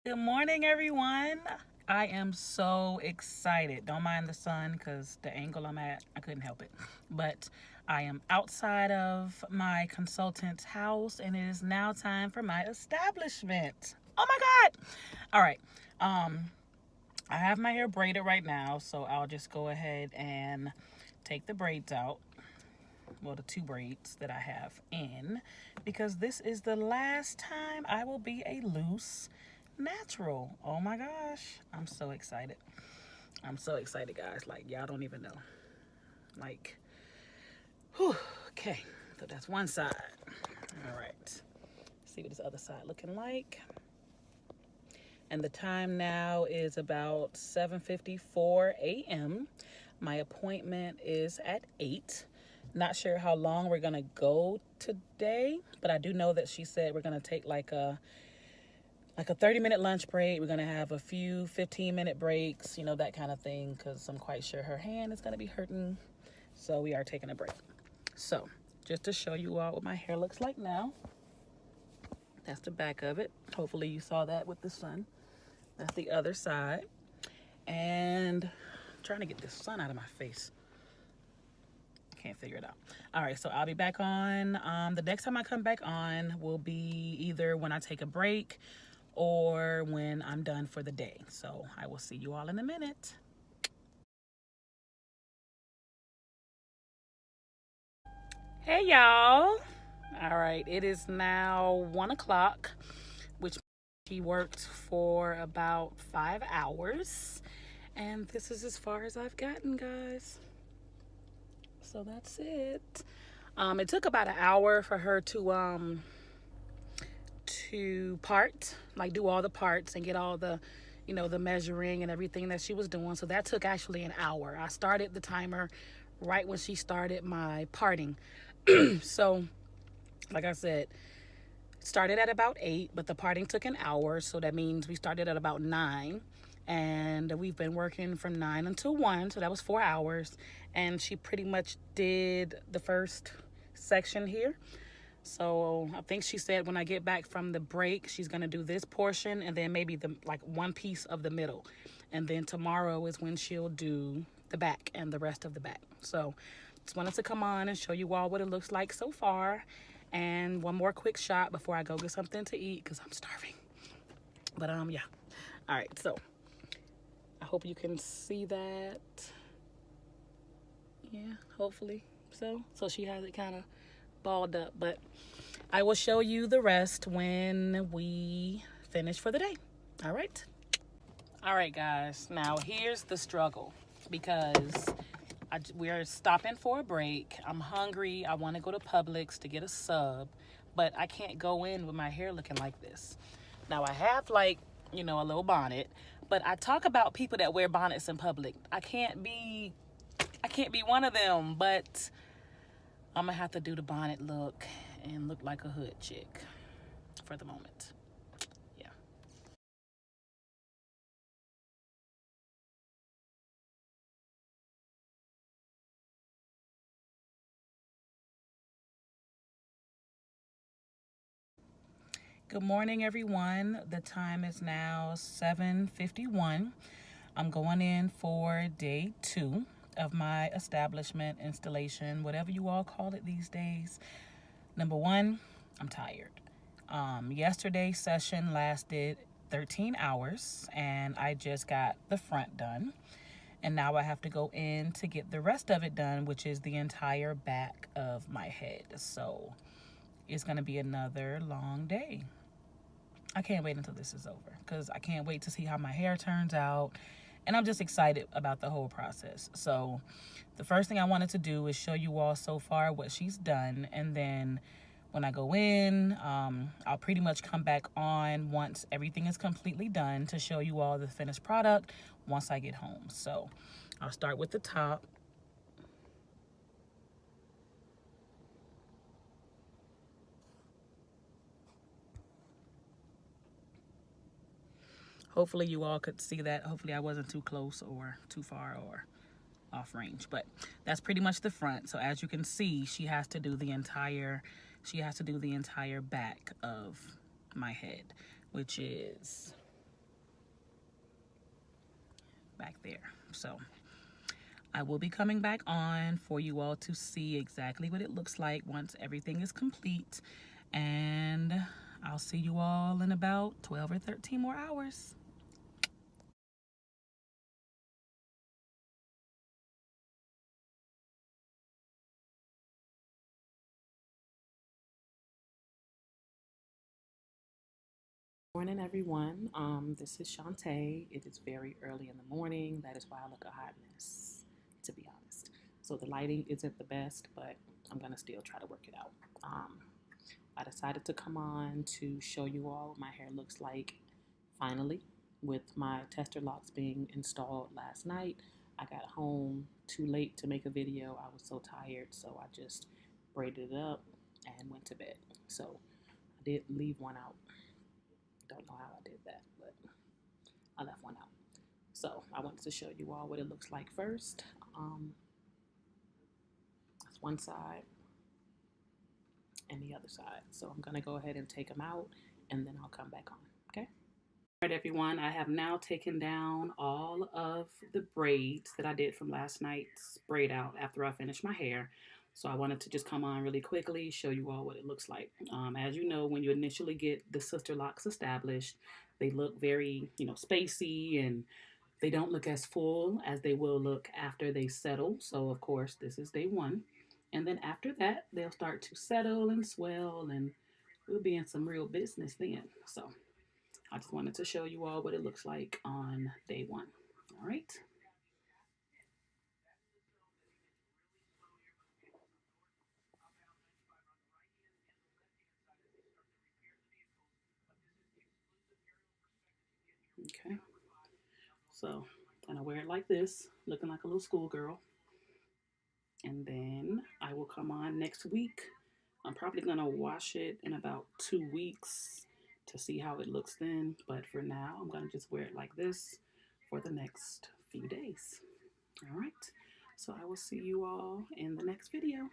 Good morning, everyone. I am so excited. Don't mind the sun because the angle I'm at, I couldn't help it. But I am outside of my consultant's house and it is now time for my establishment. Oh my God. All right. I have my hair braided right now, so I'll just go ahead and take the braids out. Well, the two braids that I have in, because this is the last time I will be a loose natural. Oh my gosh, I'm so excited. I'm so excited, guys. Like, y'all don't even know. Like, whew. Okay, so that's one side. All right, see what this other side looking like. And the time now is about 7:54 a.m. My appointment is at 8. Not sure how long we're gonna go today, but I do know that she said we're gonna take like a 30-minute lunch break. We're gonna have a few 15-minute breaks, you know, that kind of thing, because I'm quite sure her hand is gonna be hurting. So we are taking a break. So just to show you all what my hair looks like now. That's the back of it. Hopefully you saw that with the sun. That's the other side. And I'm trying to get the sun out of my face. Can't figure it out. All right, so I'll be back on. The next time I come back on will be either when I take a break or when I'm done for the day. So I will see you all in a minute. Hey, y'all. All right, it is now 1 o'clock, which she worked for about 5 hours. And this is as far as I've gotten, guys. So that's it. It took about an hour for her to part, like do all the parts and get all the, you know, the measuring and everything that she was doing. So that took actually an hour. I started the timer right when she started my parting. So, like I said, started at about 8, but the parting took an hour. So that means we started at about 9. And we've been working from 9 until 1, so that was 4 hours. And she pretty much did the first section here. So I think she said when I get back from the break, she's gonna do this portion and then maybe the like one piece of the middle. And then tomorrow is when she'll do the back and the rest of the back. So just wanted to come on and show you all what it looks like so far. And one more quick shot before I go get something to eat because I'm starving. But yeah. All right, so I hope you can see that. Yeah, hopefully so. So she has it kind of balled up, but I will show you the rest when we finish for the day. All right. All right, guys. Now here's the struggle because we're stopping for a break. I'm hungry. I want to go to Publix to get a sub, but I can't go in with my hair looking like this. Now I have like, you know, a little bonnet, but I talk about people that wear bonnets in public. I can't be one of them, but I'm gonna have to do the bonnet look and look like a hood chick for the moment. Yeah. Good morning, everyone. The time is now 7:51. I'm going in for day 2 of my establishment installation, whatever you all call it these days. Number 1, I'm tired. Yesterday's session lasted 13 hours and I just got the front done. And now I have to go in to get the rest of it done, which is the entire back of my head. So it's going to be another long day. I can't wait until this is over because I can't wait to see how my hair turns out. And I'm just excited about the whole process. So the first thing I wanted to do is show you all so far what she's done. And then when I go in, I'll pretty much come back on once everything is completely done to show you all the finished product once I get home. So I'll start with the top. Hopefully you all could see that. Hopefully I wasn't too close or too far or off range, but that's pretty much the front. So as you can see, she has to do the entire back of my head, which is back there. So I will be coming back on for you all to see exactly what it looks like once everything is complete. And I'll see you all in about 12 or 13 more hours. Morning, everyone. This is Shantae. It is very early in the morning. That is why I look a hot mess, to be honest. So the lighting isn't the best, but I'm gonna still try to work it out. I decided to come on to show you all what my hair looks like finally, with my tester locks being installed last night. I got home too late to make a video. I was so tired, so I just braided it up and went to bed. So I did leave one out. Don't know how I did that, but I left one out. So I wanted to show you all what it looks like first. That's one side and the other side. So I'm gonna go ahead and take them out and then I'll come back on, okay? All right, everyone, I have now taken down all of the braids that I did from last night's braid out after I finished my hair. So I wanted to just come on really quickly, show you all what it looks like. As you know, when you initially get the Sisterlocks established, they look very, spacey, and they don't look as full as they will look after they settle. So of course, this is day one. And then after that, they'll start to settle and swell, and we'll be in some real business then. So I just wanted to show you all what it looks like on day one. All right. Okay. So I'm gonna wear it like this, looking like a little schoolgirl. And then I will come on next week. I'm probably gonna wash it in about 2 weeks to see how it looks then. But for now, I'm gonna just wear it like this for the next few days. All right. So I will see you all in the next video.